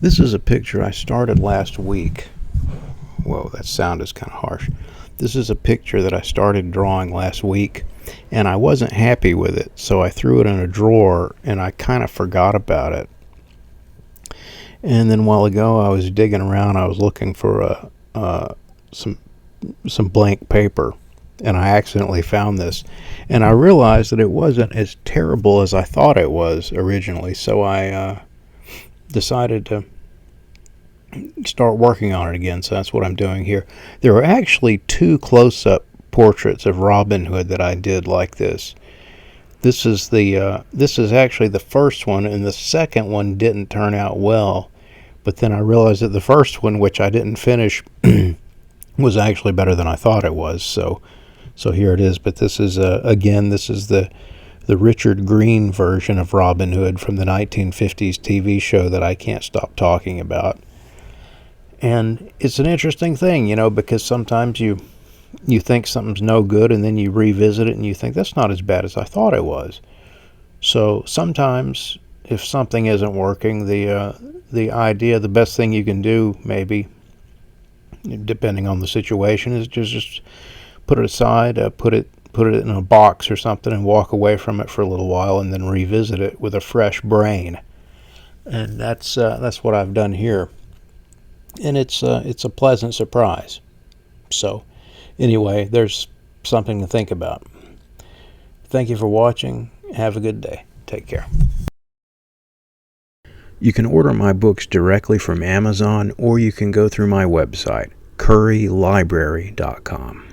This is a picture I started last week. Whoa, that sound is kind of harsh. This is a picture that I started drawing last week, and I wasn't happy with it, so I threw it in a drawer, and I kind of forgot about it. And then a while ago, I was digging around. I was looking for some blank paper, and I accidentally found this. And I realized that it wasn't as terrible as I thought it was originally, so I decided to start working on it again. So that's what I'm doing here. There are actually two close-up portraits of Robin Hood that I did like this. This is actually the first one, and the second one didn't turn out well. But then I realized that the first one, which I didn't finish, was actually better than I thought it was. So here it is. But this is again, this is the Richard Green version of Robin Hood from the 1950s TV show that I can't stop talking about. And it's an interesting thing, because sometimes you think something's no good, and then you revisit it and you think that's not as bad as I thought it was. So sometimes if something isn't working, the best thing you can do, maybe, depending on the situation, is just put it aside, put it in a box or something, and walk away from it for a little while, and then revisit it with a fresh brain. And that's what I've done here. And it's a pleasant surprise. So anyway, there's something to think about. Thank you for watching. Have a good day. Take care. You can order my books directly from Amazon, or you can go through my website, currylibrary.com.